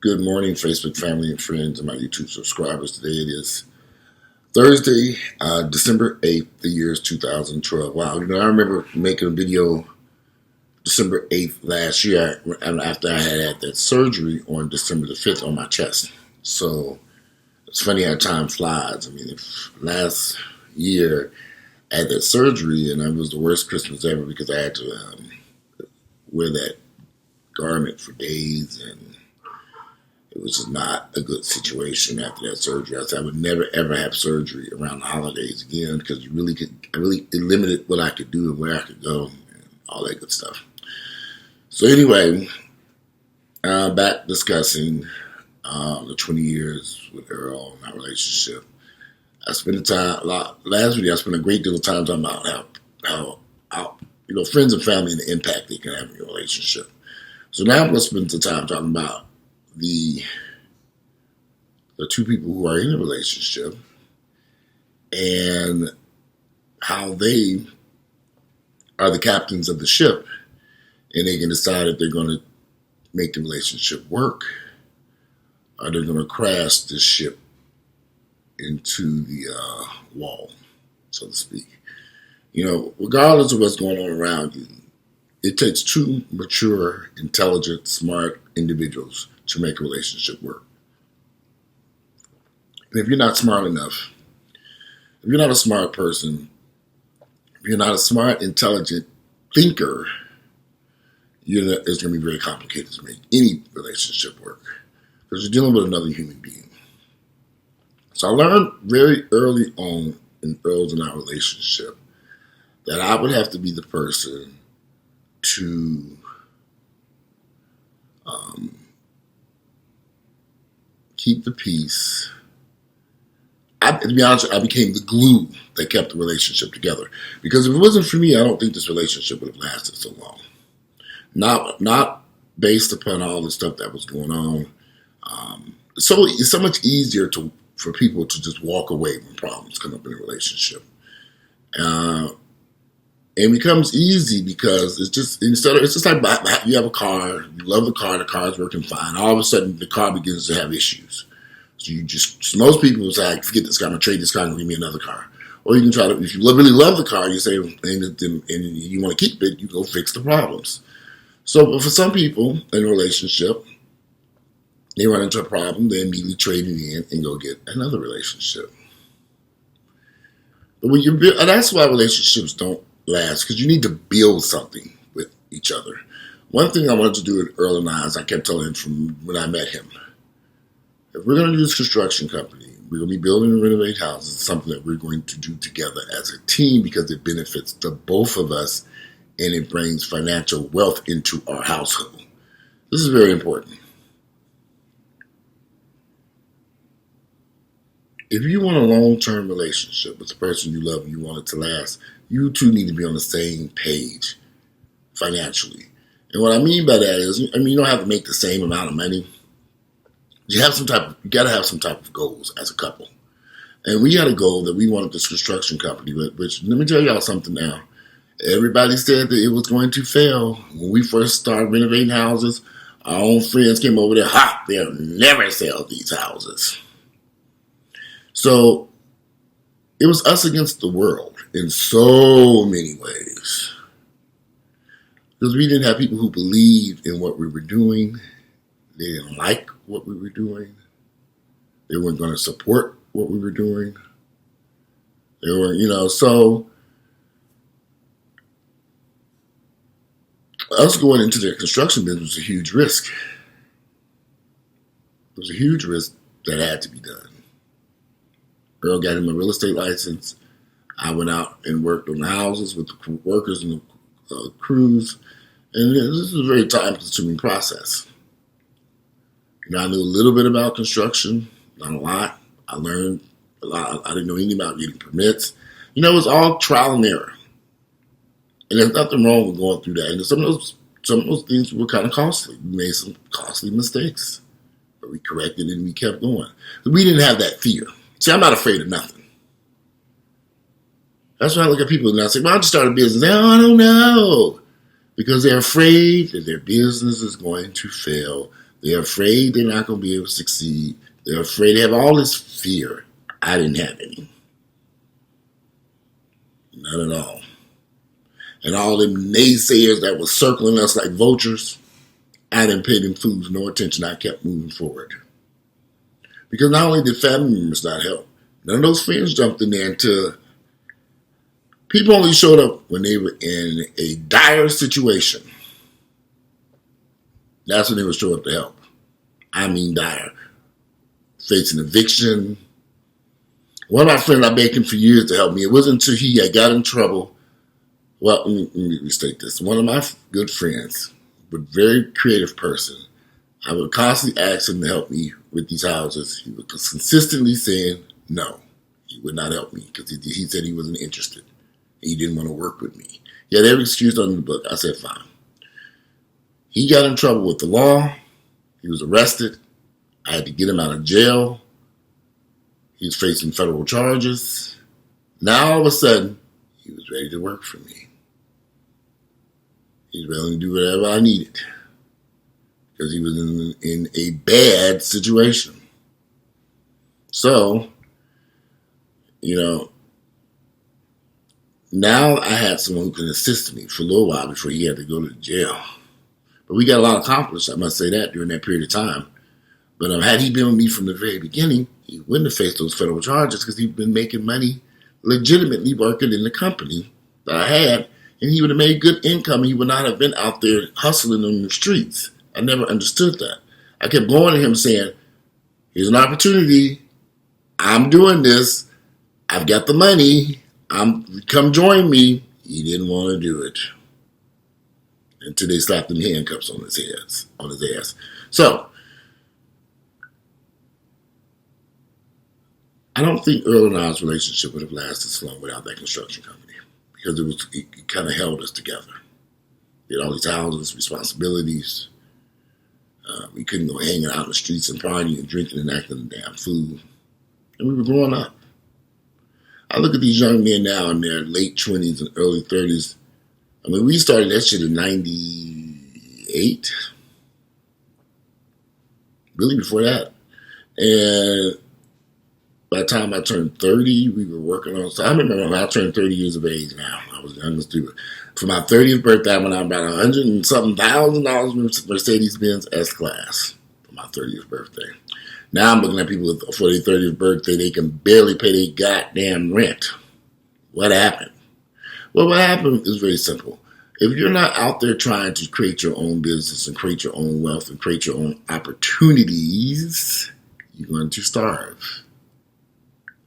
Good morning, Facebook family and friends and my YouTube subscribers. Today it is Thursday, December 8th, the year is 2012. Wow, I remember making a video December 8th last year after I had that surgery on December the 5th on my chest. So it's funny how time flies. I mean, last year I had that surgery and it was the worst Christmas ever because I had to wear that garment for days, and it was just not a good situation after that surgery. I said I would never ever have surgery around the holidays again because it limited what I could do and where I could go and all that good stuff. So anyway, back discussing the 20 years with Earl and our relationship. I spent last video I spent a great deal of time talking about how friends and family and the impact they can have in your relationship. So now I'm going to spend some time talking about the two people who are in a relationship and how they are the captains of the ship, and they can decide if they're going to make the relationship work or they're going to crash the ship into the wall, so to speak. Regardless of what's going on around you, it takes two mature, intelligent, smart individuals to make a relationship work. And if you're not smart enough, if you're not a smart person, if you're not a smart, intelligent thinker, it's going to be very complicated to make any relationship work because you're dealing with another human being. So I learned very early on in Earl's and our relationship that I would have to be the person to keep the peace. To be honest, I became the glue that kept the relationship together. Because if it wasn't for me, I don't think this relationship would have lasted so long. Not based upon all the stuff that was going on. So it's so much easier for people to just walk away when problems come up in a relationship. It becomes easy because it's just like you have a car, you love the car's working fine. All of a sudden, the car begins to have issues. So most people will say, forget this car, I'm going to trade this car and give me another car. Or you can try to, if you really love the car, you say, and you want to keep it, you go fix the problems. So for some people in a relationship, they run into a problem, they immediately trade it in and go get another relationship. But that's why relationships don't last, because you need to build something with each other. One thing I wanted to do with Earl and I, as I kept telling him from when I met him, if we're going to do this construction company, we're going to be building and renovating houses. It's something that we're going to do together as a team because it benefits the both of us and it brings financial wealth into our household. This is very important. If you want a long-term relationship with the person you love and you want it to last, you two need to be on the same page financially. And what I mean by that is, you don't have to make the same amount of money. You got to have some type of goals as a couple. And we had a goal that we wanted this construction company with, which, let me tell y'all something now. Everybody said that it was going to fail. When we first started renovating houses, our own friends came over there, they'll never sell these houses. So it was us against the world in so many ways. Because we didn't have people who believed in what we were doing. They didn't like what we were doing. They weren't going to support what we were doing. They weren't, so us going into the construction business was a huge risk. It was a huge risk that had to be done. Earl got him a real estate license. I went out and worked on the houses with the workers and the crews. And this was a very time-consuming process. I knew a little bit about construction, not a lot. I learned a lot. I didn't know anything about getting permits. It was all trial and error. And there's nothing wrong with going through that. And some of those things were kind of costly. We made some costly mistakes. But we corrected it and we kept going. But we didn't have that fear. See, I'm not afraid of nothing. That's why I look at people and I say, why don't you start a business? I don't know. Because they're afraid that their business is going to fail. They're afraid they're not going to be able to succeed. They're afraid. They have all this fear. I didn't have any. None at all. And all them naysayers that were circling us like vultures, I didn't pay them fools no attention. I kept moving forward. Because not only did family members not help, none of those friends jumped in there until people only showed up when they were in a dire situation. That's when they would show up to help. I mean dire. Facing eviction. One of my friends, I begged him for years to help me. It wasn't until he had got in trouble. Well, let me restate this. One of my good friends, but very creative person, I would constantly ask him to help me with these houses. He was consistently saying no. He would not help me because he said he wasn't interested. He didn't want to work with me. He had every excuse under the book. I said, fine. He got in trouble with the law. He was arrested. I had to get him out of jail. He was facing federal charges. Now, all of a sudden, he was ready to work for me. He was willing to do whatever I needed because he was in a bad situation. So, now I had someone who can assist me for a little while before he had to go to jail. But we got a lot accomplished, I must say that, during that period of time. But had he been with me from the very beginning, he wouldn't have faced those federal charges because he'd been making money legitimately working in the company that I had, and he would have made good income. He would not have been out there hustling on the streets. I never understood that. I kept going to him saying, here's an opportunity. I'm doing this. I've got the money. Come join me. He didn't want to do it until they slapped him handcuffs on his ass. So, I don't think Earl and I's relationship would have lasted so long without that construction company because it kind of held us together. We had all these houses, responsibilities. We couldn't go hanging out in the streets and partying and drinking and acting the damn fool. And we were growing up. I look at these young men now in their late 20s and early 30s. I mean, we started that shit in 98. Really before that. And by the time I turned 30, we were working on... So I remember when I turned 30 years of age now. I was young and stupid. For my 30th birthday, I went out about $100 and something thousand Mercedes-Benz S-Class for my 30th birthday. Now I'm looking at people for their 30th birthday, they can barely pay their goddamn rent. What happened? Well, what happened is very simple. If you're not out there trying to create your own business and create your own wealth and create your own opportunities, you're going to starve.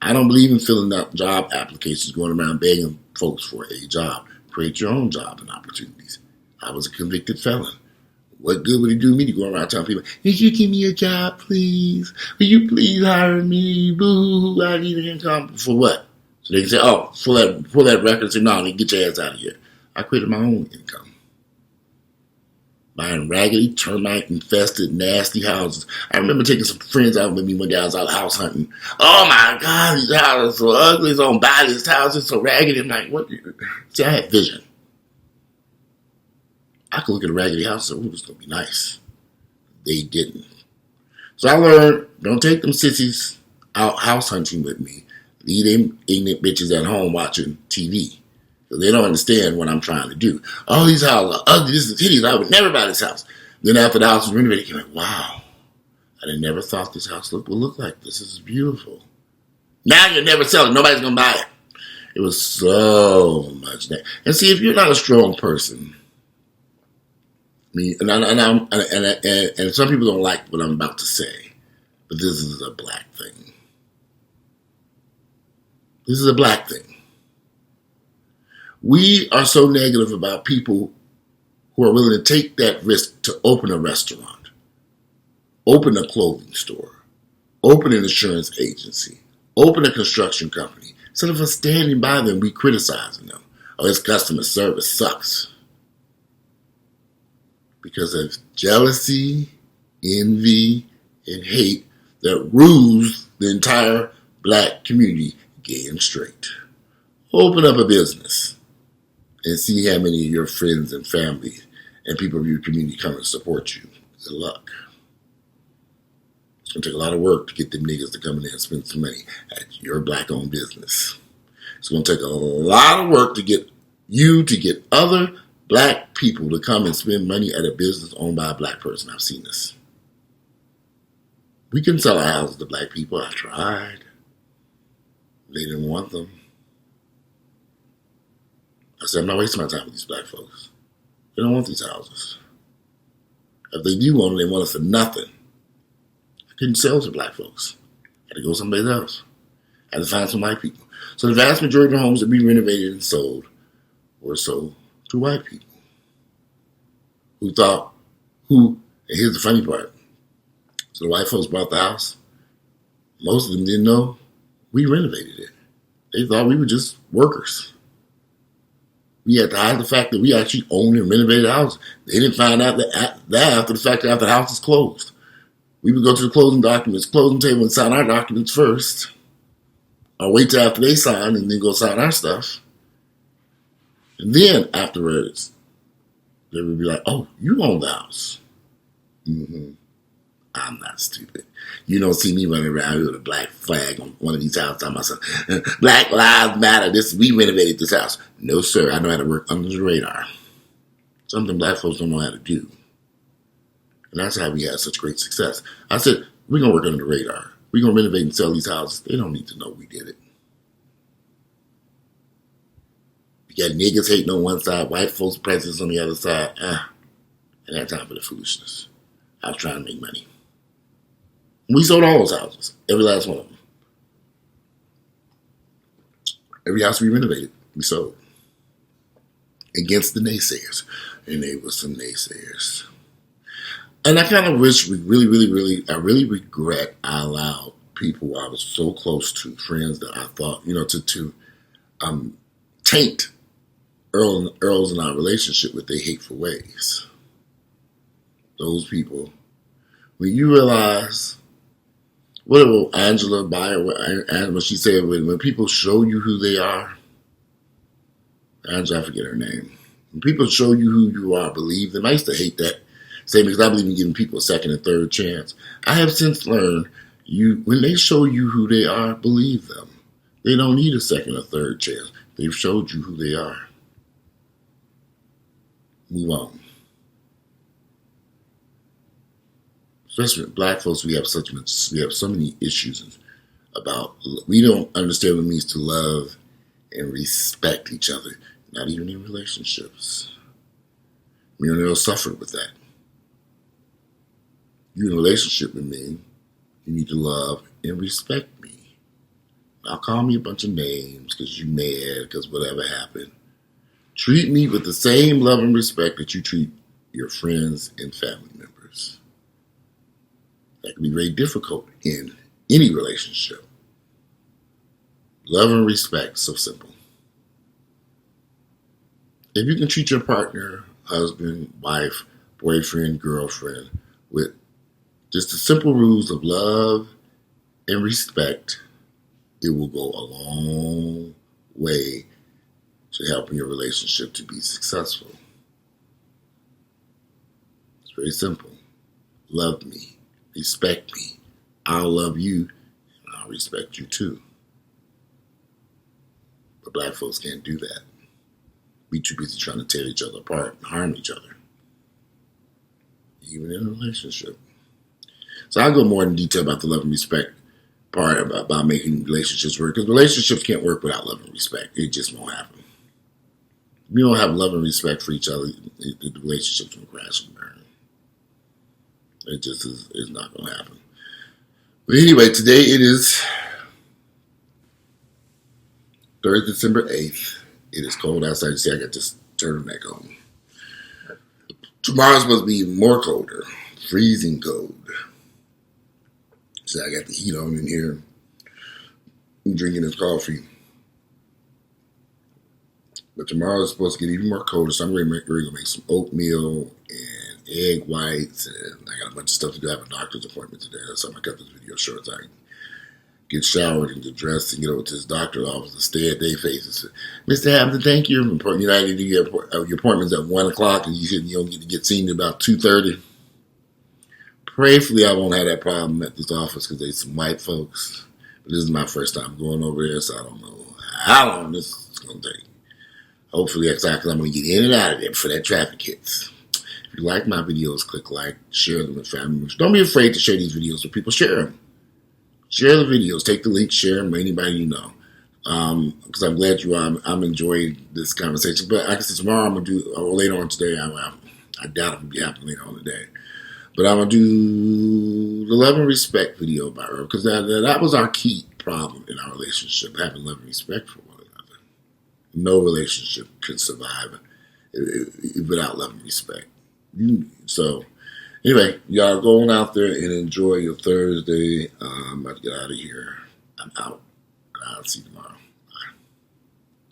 I don't believe in filling out job applications, going around begging folks for a job. Create your own job and opportunities. I was a convicted felon. What good would it do me to go around telling people, "Could you give me a job, please? Will you please hire me? Boo, I need an income." For what? So they can say, "Oh, pull that record and say, no, get your ass out of here." I created my own income. Buying raggedy, termite-infested, nasty houses. I remember taking some friends out with me one day. I was out house hunting. Oh my God, these houses are so ugly. So don't buy these houses so raggedy. I'm like, what? See, I had vision. I could look at a raggedy house and say, "Oh, it's going to be nice." They didn't. So I learned, don't take them sissies out house hunting with me. Leave them ignorant bitches at home watching TV. So they don't understand what I'm trying to do. Oh, these houses are ugly. This is hideous. I would never buy this house. Then after the house was renovated, you're like, wow. I never thought this house would look like this. This is beautiful. Now you'll never sell it. Nobody's going to buy it. It was so much that. And see, if you're not a strong person, and some people don't like what I'm about to say, but this is a black thing. This is a black thing. We are so negative about people who are willing to take that risk to open a restaurant, open a clothing store, open an insurance agency, open a construction company. Instead of us standing by them, we criticizing them. Oh, his customer service sucks. Because of jealousy, envy, and hate that rules the entire black community, gay and straight. Open up a business and see how many of your friends and family and people of your community come and support you. Good luck. going to take a lot of work to get them niggas to come in there and spend some money at your black-owned business. It's going to take a lot of work to get you to get other black people to come and spend money at a business owned by a black person. I've seen this. We couldn't sell our houses to black people. I tried. They didn't want them. I said, I'm not wasting my time with these black folks. They don't want these houses. If they do want them, they want it for nothing. I couldn't sell to black folks. I had to go someplace else. I had to find some white people. So the vast majority of the homes that we renovated and sold were sold to white people and here's the funny part. So the white folks bought the house. Most of them didn't know we renovated it. They thought we were just workers. We had to hide the fact that we actually owned and renovated the house. They didn't find out that after the fact that after the house is closed. We would go to the closing table and sign our documents first. Or wait till after they sign and then go sign our stuff. And then afterwards, they would be like, oh, you own the house. Mm-hmm. I'm not stupid. You don't see me running around here with a black flag on one of these houses talking about Black Lives Matter. We renovated this house. No, sir. I know how to work under the radar. Something black folks don't know how to do. And that's how we had such great success. I said, we're going to work under the radar. We're going to renovate and sell these houses. They don't need to know we did it. You got niggas hating on one side, white folks presence on the other side. I had time for the foolishness. I was trying to make money. We sold all those houses. Every last one of them. Every house we renovated, we sold. Against the naysayers. And they were some naysayers. And I kind of wish I really regret I allowed people I was so close to, friends that I thought, to taint Earl's and our relationship with their hateful ways. Those people, when you realize, what Angela Bayer, she said, when people show you who they are, Angela, I forget her name. When people show you who you are, believe them. I used to hate that statement because I believe in giving people a second and third chance. I have since learned, when they show you who they are, believe them. They don't need a second or third chance. They've showed you who they are. Move on. Especially with black folks, we have so many issues about. We don't understand what it means to love and respect each other, not even in relationships. Me and Earl suffered with that. You're in a relationship with me, you need to love and respect me. Now call me a bunch of names because you're mad, because whatever happened. Treat me with the same love and respect that you treat your friends and family members. That can be very difficult in any relationship. Love and respect, so simple. If you can treat your partner, husband, wife, boyfriend, girlfriend with just the simple rules of love and respect, it will go a long way to helping your relationship to be successful. It's very simple. Love me. Respect me. I'll love you, and I'll respect you too. But black folks can't do that. We too busy trying to tear each other apart and harm each other. Even in a relationship. So I'll go more in detail about the love and respect part about making relationships work. Because relationships can't work without love and respect. It just won't happen. If you don't have love and respect for each other, the relationships will crash and burn. It just is not going to happen. But anyway, today it is Thursday, December 8th. It is cold outside. You see, I got this turtleneck on. Tomorrow's supposed to be even more colder. Freezing cold. So I got the heat on in here. I'm drinking this coffee. But tomorrow is supposed to get even more colder, so I'm going to make some oatmeal and egg whites, and I got a bunch of stuff to do. I have a doctor's appointment today. That's why I cut this video short, so I can get showered and get dressed and get over to his doctor's office and stare at their faces. Mr. Hampton, thank you. You know, do your appointments at 1 o'clock, and you don't get to get seen at about 2:30. Prayerfully, I won't have that problem at this office because there's some white folks. But this is my first time going over there, so I don't know how long this is going to take. Hopefully, exactly, I'm going to get in and out of there before that traffic hits. If you like my videos, click like, share them with family members. Don't be afraid to share these videos with people. Share them. Share the videos. Take the link, share them with anybody you know. Because I'm glad I'm enjoying this conversation. But like I said, tomorrow I'm going to do, or later on today, I doubt it will be happening later on today. But I'm going to do the love and respect video about Earl. Because that was our key problem in our relationship, having love and respect for one another. No relationship can survive without love and respect. So, anyway, y'all go on out there and enjoy your Thursday. I'm about to get out of here. I'm out. I'll see you tomorrow.